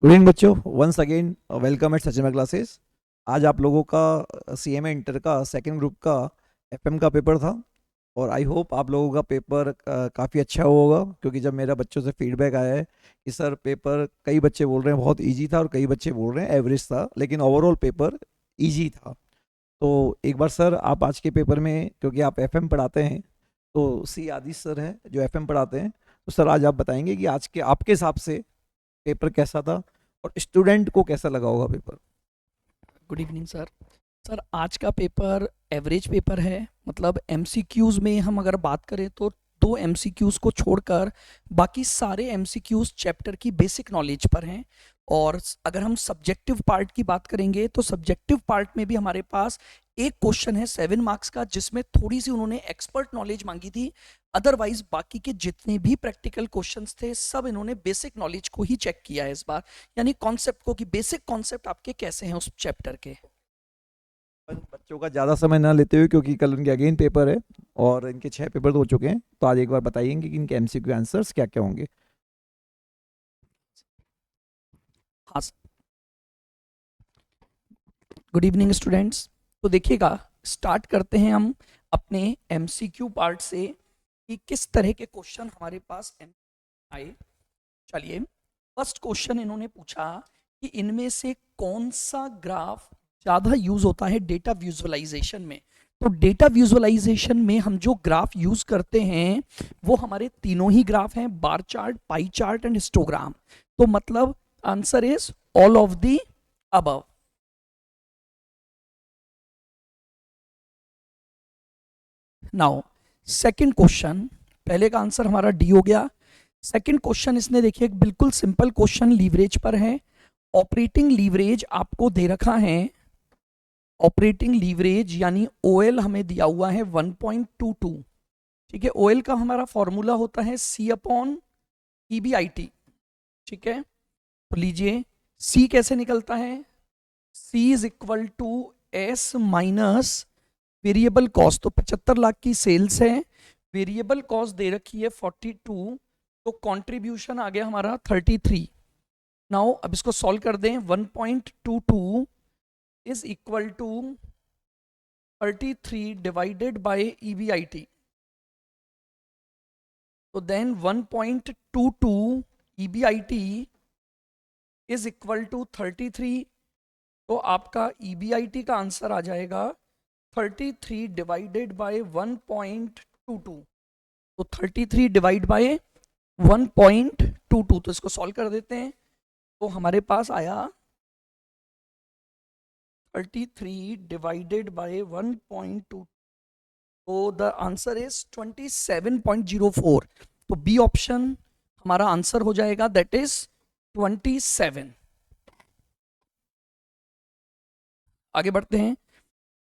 Good evening बच्चों, once again welcome at Sachin classes. आज आप लोगों का सीएमए इंटर का सेकंड ग्रुप का एफएम का पेपर था और आई होप आप लोगों का पेपर काफ़ी अच्छा होगा, क्योंकि जब मेरा बच्चों से फीडबैक आया है कि सर पेपर, कई बच्चे बोल रहे हैं बहुत इजी था और कई बच्चे बोल रहे हैं एवरेज था, लेकिन ओवरऑल पेपर इजी था। तो एक बार सर आप आज के पेपर में, क्योंकि आप एफएम पढ़ाते हैं, तो सी आदिश सर हैं जो एफएम पढ़ाते हैं, तो सर आज आप बताएंगे कि आज के आपके हिसाब से पेपर कैसा था और स्टूडेंट को कैसा लगा होगा paper. Good evening sir. Sir आज का पेपर एवरेज पेपर है। मतलब एमसीक्यूज़ में हम अगर बात करें तो दो एमसीक्यूज़ को छोड़कर बाकी सारे एमसीक्यूज़ चैप्टर की बेसिक नॉलेज पर हैं। और अगर हम सब्जेक्टिव पार्ट की बात करेंगे तो सब्जेक्टिव पार्ट में भी हमारे पास एक क्वेश्चन है 7 मार्क्स का, जिसमें थोड़ी सी उन्होंने एक्सपर्ट नॉलेज मांगी थी। अदरवाइज बाकी के जितने भी प्रैक्टिकल क्वेश्चंस थे सब इन्होंने बेसिक नॉलेज को ही चेक किया है इस बार, यानी कॉन्सेप्ट को कि बेसिक कॉन्सेप्ट आपके कैसे हैं उस चैप्टर के। बच्चों का ज़्यादा समय ना लेते हुए, क्योंकि कल उनके अगेन पेपर है और इनके 6 पेपर तो हो चुके हैं, तो आज एक बार बताइए कि इनके एमसीक्यू आंसर्स क्या क्या होंगे। हाँ, गुड इवनिंग स्टूडेंट्स। तो देखिएगा, स्टार्ट करते हैं हम अपने एमसीक्यू पार्ट से कि किस तरह के क्वेश्चन हमारे पास आए। चलिए, फर्स्ट क्वेश्चन इन्होंने पूछा कि इनमें से कौन सा ग्राफ ज़्यादा यूज होता है डेटा विजुअलाइजेशन में। तो डेटा विजुअलाइजेशन में हम जो ग्राफ यूज करते हैं वो हमारे तीनों ही ग्राफ हैं, bar chart, pie chart and histogram. तो मतलब answer is all of the above. Now second question, पहले का आंसर हमारा डी हो गया। सेकंड क्वेश्चन इसने देखिए एक बिल्कुल सिंपल क्वेश्चन लीवरेज पर है। ऑपरेटिंग लीवरेज आपको दे रखा है, ऑपरेटिंग लीवरेज यानी ओएल हमें दिया हुआ है 1.22। ठीक है, ओएल का हमारा फॉर्मूला होता है सी अपॉन ईबीआईटी। ठीक है, तो लीजिए सी कैसे निकलता है, C is equal to S minus variable cost. तो 75 लाख की सेल्स है, वेरिएबल कॉस्ट दे रखी है 42, तो कंट्रीब्यूशन आ गया हमारा 33। नाउ अब इसको सॉल्व कर दें, 1.22 is equal to 33 divided by EBIT. तो then 1.22 EBIT is equal to 33। तो आपका ईबीआईटी का आंसर आ जाएगा 33 डिवाइडेड बाय 1.22। तो 33 डिवाइड बाय 1.22, तो इसको सॉल्व कर देते हैं। तो हमारे पास आया 33 डिवाइडेड बाय 1.2, तो द आंसर इज 27.04। तो बी ऑप्शन हमारा आंसर हो जाएगा, दैट इज 27। आगे बढ़ते हैं,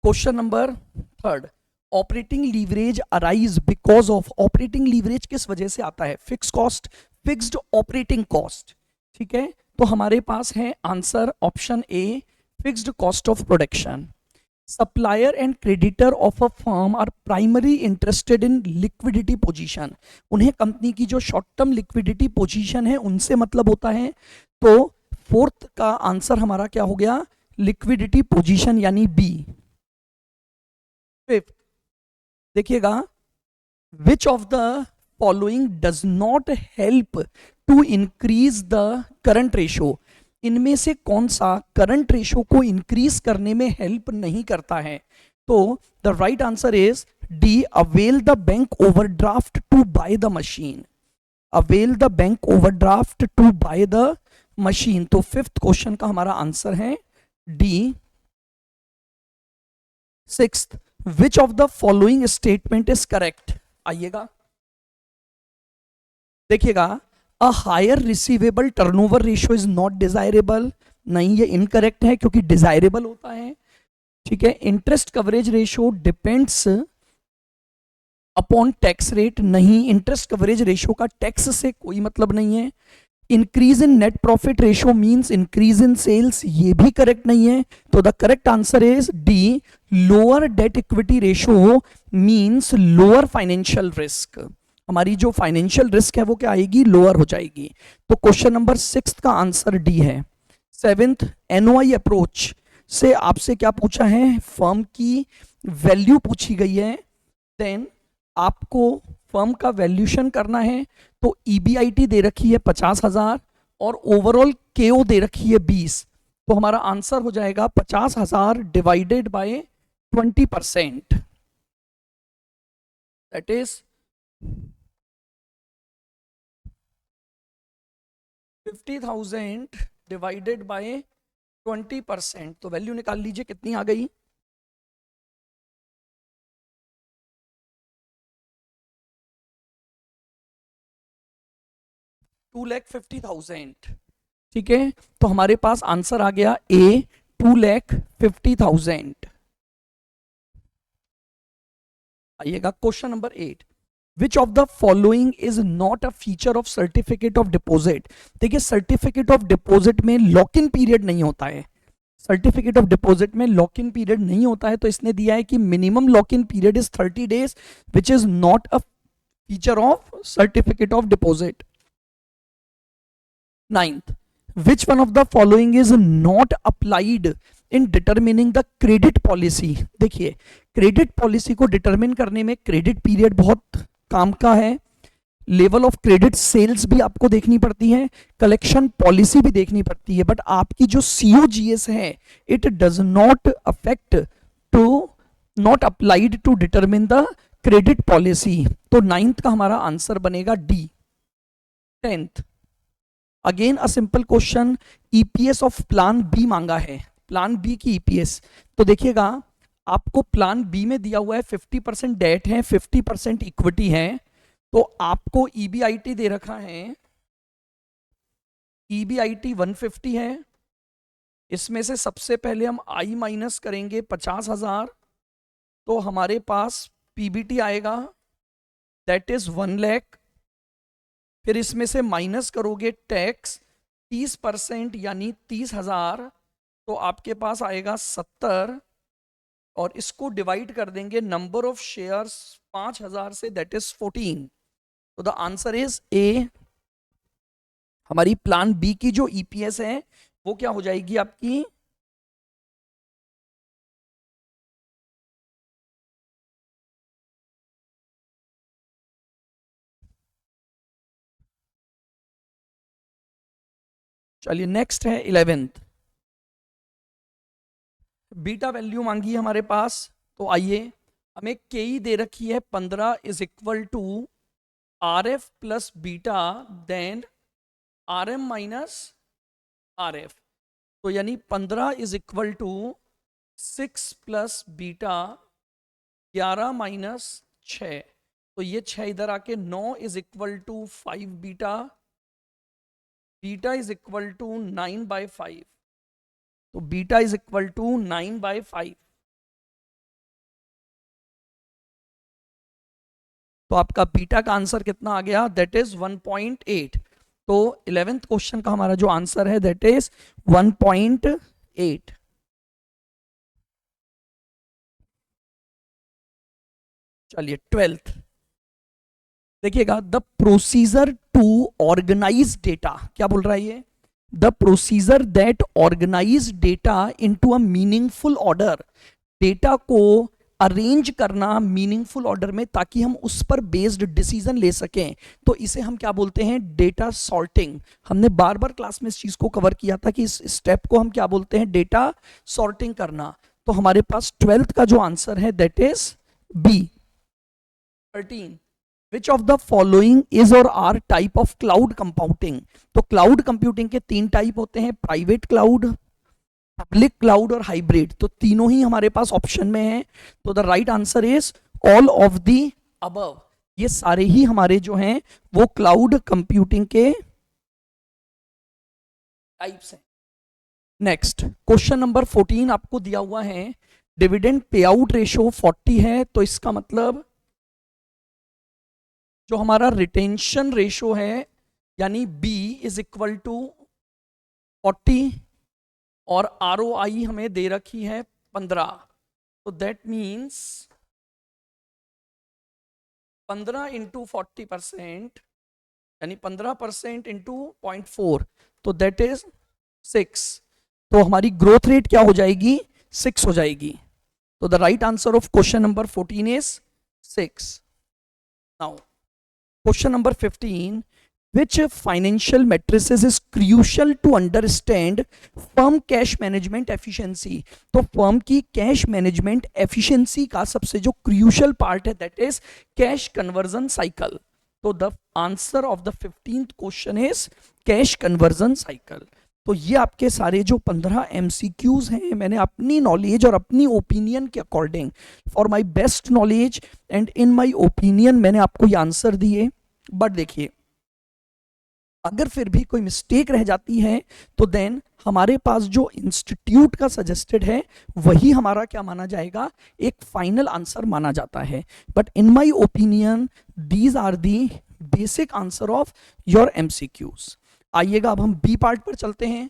question number third. Operating leverage arise because of, operating leverage किस वजह से आता है, fix cost, fixed operating cost. ठीक है, तो हमारे पास है answer option A, fixed cost of production. Supplier and creditor of a firm are primary interested in liquidity position. उन्हें कंपनी की जो शॉर्ट टर्म लिक्विडिटी पोजीशन है उनसे मतलब होता है। तो फोर्थ का आंसर हमारा क्या हो गया, लिक्विडिटी पोजीशन यानी बी। फिफ्थ देखिएगा, which of the following does not help to increase the current ratio. इनमें से कौन सा करंट रेशो को इंक्रीज करने में हेल्प नहीं करता है। तो the right answer is D, avail the bank overdraft to buy the machine. Avail the bank overdraft to buy the machine. तो फिफ्थ क्वेश्चन का हमारा आंसर है D. Sixth, which of the following statement is correct. आइएगा देखिएगा, a higher receivable turnover ratio is not desirable. नहीं, ये incorrect है क्योंकि डिजायरेबल होता है। ठीक है, interest coverage ratio depends upon tax rate. नहीं, इंटरेस्ट कवरेज रेशियो का टैक्स से कोई मतलब नहीं है। Increase in net profit ratio means increase in sales, ये भी करेक्ट नहीं है। तो the correct answer is D, lower debt equity ratio means lower financial risk. हमारी जो फाइनेंशियल रिस्क है वो क्या आएगी, लोअर हो जाएगी। तो क्वेश्चन नंबर 6 का आंसर डी है। 7th, एनओआई अप्रोच से आपसे क्या पूछा है, फर्म की वैल्यू पूछी गई है, देन आपको फर्म का वैल्यूशन करना है। तो ईबीआईटी दे रखी है 50,000 और ओवरऑल केओ दे रखी है 20। तो हमारा आंसर हो जाएगा 50,000 divided by 20%, that is 50,000 divided by 20%। तो वैल्यू निकाल लीजिए कितनी आ गई, 2,50,000। ठीक है, तो हमारे पास आंसर आ गया ए 2,50,000। आइएगा question number 8, which of the following is not a feature of certificate of deposit. देखिए सर्टिफिकेट ऑफ डिपॉजिट में लॉक इन पीरियड नहीं होता है, सर्टिफिकेट ऑफ डिपॉजिट में लॉक इन पीरियड नहीं होता है। तो इसने दिया है कि minimum lock in period is 30 days, which is not a feature of certificate of deposit. 9th, which one of the following is not applied in determining the credit policy। देखिए credit policy को determine करने में credit period बहुत काम का है, level of credit sales भी आपको देखनी पड़ती है, कलेक्शन पॉलिसी भी देखनी पड़ती है, बट आपकी जो सीओजीएस है it does not affect to, not applied to determine the credit policy. तो 9th का हमारा आंसर बनेगा D. 10th, again a simple question, EPS of plan B मांगा है, प्लान बी की ईपीएस। तो देखिएगा आपको प्लान बी में दिया हुआ है 50% डेट है, 50% इक्विटी है। तो आपको ईबीआईटी दे रखा है, ईबीआईटी 150 है, इसमें से सबसे पहले हम आई माइनस करेंगे 50,000, तो हमारे पास पीबीटी आएगा दैट इज 1 लाख। फिर इसमें से माइनस करोगे टैक्स 30% यानी 30,000, तो आपके पास आएगा 70, और इसको डिवाइड कर देंगे नंबर ऑफ शेयर्स 5,000 से, दैट इज 14। तो द आंसर इज ए। हमारी प्लान बी की जो ईपीएस है वो क्या हो जाएगी आपकी, चलिए नेक्स्ट है 11th, बीटा वैल्यू मांगी है हमारे पास। तो आइए, हमें के ई दे रखी है 15 is equal to R F plus beta then R M minus R F. तो यानी 15 is equal to 6 plus beta 11 minus 6। तो ये 6 इधर आके 9 is equal to 5 beta, beta is equal to 9/5। तो बीटा इज इक्वल टू 9/5। तो आपका beta का आंसर कितना आ गया, दैट इज 1.8। तो 11th क्वेश्चन का हमारा जो आंसर है दैट इज 1.8। चलिए 12th, देखिएगा the procedure to organise data, क्या बोल रहा है ये, the procedure that organise data into a meaningful order. Data को अरेंज करना मीनिंगफुल ऑर्डर में ताकि हम उस पर बेस्ड डिसीजन ले सकें, तो इसे हम क्या बोलते हैं, डेटा सॉर्टिंग। हमने बार बार क्लास में इस चीज को कवर किया था कि इस स्टेप को हम क्या बोलते हैं, डेटा सॉर्टिंग करना। तो हमारे पास 12th का जो आंसर है that is B. 13, which of the following is or are type of cloud computing. तो क्लाउड कंप्यूटिंग के 3 टाइप होते हैं, प्राइवेट क्लाउड, पब्लिक क्लाउड और हाइब्रिड। तो तीनों ही हमारे पास ऑप्शन में है। तो the right answer is all of the above. ये सारे ही हमारे जो हैं वो क्लाउड कंप्यूटिंग के टाइप्स हैं। नेक्स्ट क्वेश्चन नंबर 14 आपको दिया हुआ है, डिविडेंड पे आउट रेशियो 40 है, तो इसका मतलब जो हमारा रिटेंशन रेशियो है यानी बी इज इक्वल टू 40, और आर ओ आई हमें दे रखी है 15। तो दैट मीन्स 15 इंटू 40% यानी 15% इंटू 0.4, तो दैट इज 6। तो हमारी ग्रोथ रेट क्या हो जाएगी? 6 हो जाएगी। तो the right answer of question number 14 is 6। Now question number 15, which financial matrices is crucial to understand firm cash management efficiency? तो फर्म की कैश मैनेजमेंट एफिशिएंसी का सबसे जो क्रूशियल पार्ट है that is cash conversion cycle. तो the answer of the 15th question is cash conversion cycle. तो ये आपके सारे जो 15 MCQs हैं, मैंने अपनी नॉलेज और अपनी ओपिनियन के according, for my best knowledge and in my opinion, मैंने आपको ये आंसर दिए। बट देखिए, अगर फिर भी कोई मिस्टेक रह जाती है तो देन हमारे पास जो इंस्टीट्यूट का सजेस्टेड है वही हमारा क्या माना जाएगा? एक फाइनल आंसर माना जाता है। But in my opinion these are the basic answer of your MCQs। आइएगा अब हम बी पार्ट पर चलते हैं।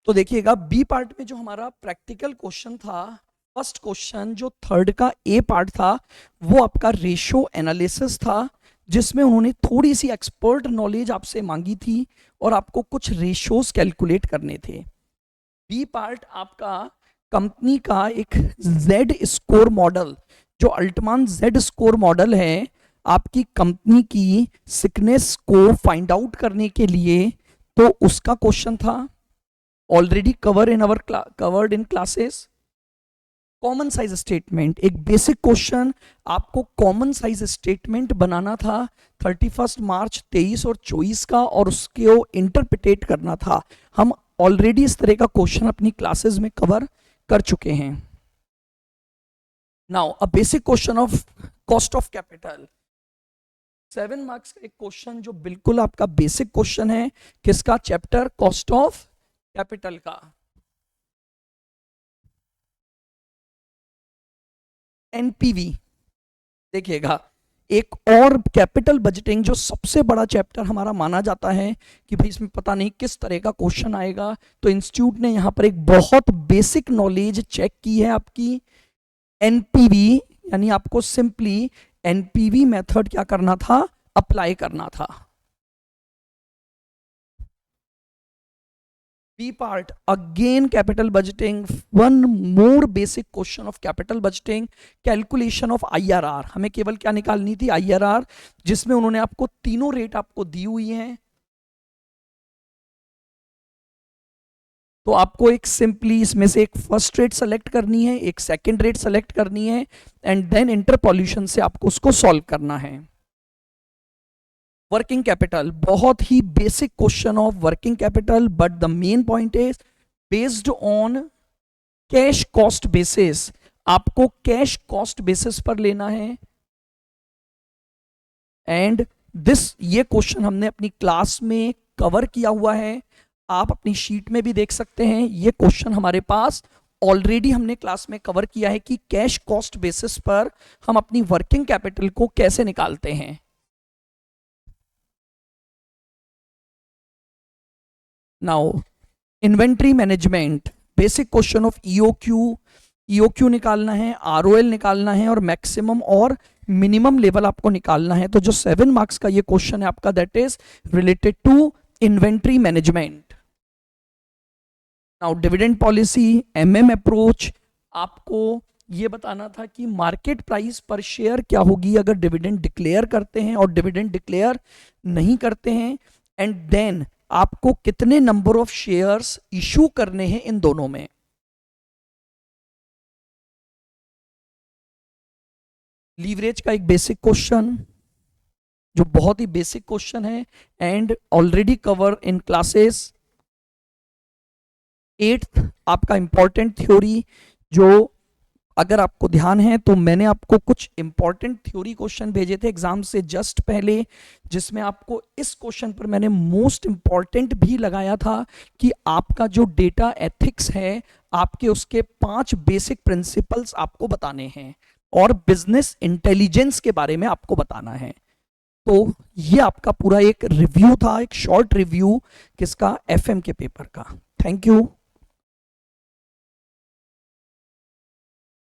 तो देखिएगा बी पार्ट में जो हमारा प्रैक्टिकल क्वेश्चन था, फर्स्ट क्वेश्चन जो थर्ड का ए पार्ट था वो आपका रेशियो एनालिसिस था, जिसमें उन्होंने थोड़ी सी एक्सपर्ट नॉलेज आपसे मांगी थी और आपको कुछ रेशियोज कैलकुलेट करने थे। बी पार्ट आपका कंपनी का एक जेड स्कोर मॉडल, जो अल्टमान जेड स्कोर मॉडल है, आपकी कंपनी की सिकनेस को फाइंड आउट करने के लिए, तो उसका क्वेश्चन था already covered in classes. Common size statement, एक बेसिक क्वेश्चन, आपको कॉमन साइज स्टेटमेंट बनाना था 31 मार्च 23 और 24 का, और उसको इंटरप्रिटेट करना था। हम ऑलरेडी इस तरह का क्वेश्चन अपनी क्लासेस में कवर कर चुके हैं। Now a basic question of cost of capital, 7 marks का एक क्वेश्चन जो बिल्कुल आपका बेसिक क्वेश्चन है। किसका? चैप्टर कॉस्ट ऑफ कैपिटल का। एनपीवी देखिएगा, एक और कैपिटल बजटिंग जो सबसे बड़ा चैप्टर हमारा माना जाता है कि भाई इसमें पता नहीं किस तरह का क्वेश्चन आएगा, तो इंस्टीट्यूट ने यहाँ पर एक बहुत बेसिक नॉलेज चेक की है आपकी। एनपीवी यानी आपको सिंपली एनपीवी मेथड क्या करना था? अप्लाई करना था। B part again capital budgeting, one more basic question of capital budgeting, calculation of IRR। हमें केवल क्या निकालनी थी? IRR, जिसमें उन्होंने आपको तीनों रेट आपको दी हुई हैं। तो आपको एक सिंपली इसमें से एक फर्स्ट रेट सेलेक्ट करनी है, एक सेकंड रेट सेलेक्ट करनी है, एंड देन इंटरपोल्यूशन से आपको उसको सॉल्व करना है। वर्किंग कैपिटल, बहुत ही basic question of working capital, but the main point is based on cash cost basis. आपको कैश कॉस्ट बेसिस पर लेना है, एंड ये क्वेश्चन हमने अपनी क्लास में कवर किया हुआ है। आप अपनी शीट में भी देख सकते हैं, ये क्वेश्चन हमारे पास ऑलरेडी हमने क्लास में कवर किया है कि कैश कॉस्ट बेसिस पर हम अपनी वर्किंग कैपिटल को कैसे निकालते हैं। Now inventory management, basic question of EOQ निकालना है, ROL निकालना है, और मैक्सिमम और मिनिमम लेवल आपको निकालना है। तो जो 7 मार्क्स का ये क्वेश्चन है आपका, that is related to inventory management. Now dividend policy, MM approach, आपको ये बताना था कि मार्केट प्राइस पर शेयर क्या होगी अगर डिविडेंड डिक्लेयर करते हैं और डिविडेंड डिक्लेयर नहीं करते हैं, एंड देन आपको कितने नंबर ऑफ शेयर्स इशू करने हैं इन दोनों में। लीवरेज का एक बेसिक क्वेश्चन जो बहुत ही बेसिक क्वेश्चन है and already cover in classes. 8th आपका इंपॉर्टेंट थ्योरी, जो अगर आपको ध्यान है तो मैंने आपको कुछ इंपॉर्टेंट थ्योरी क्वेश्चन भेजे थे एग्जाम से जस्ट पहले, जिसमें आपको इस क्वेश्चन पर मैंने मोस्ट इंपॉर्टेंट भी लगाया था कि आपका जो डेटा एथिक्स है, आपके उसके 5 बेसिक प्रिंसिपल्स आपको बताने हैं और बिजनेस इंटेलिजेंस के बारे में आपको बताना है। तो ये आपका पूरा एक रिव्यू था, एक शॉर्ट रिव्यू किसका? FM के पेपर का। Thank you.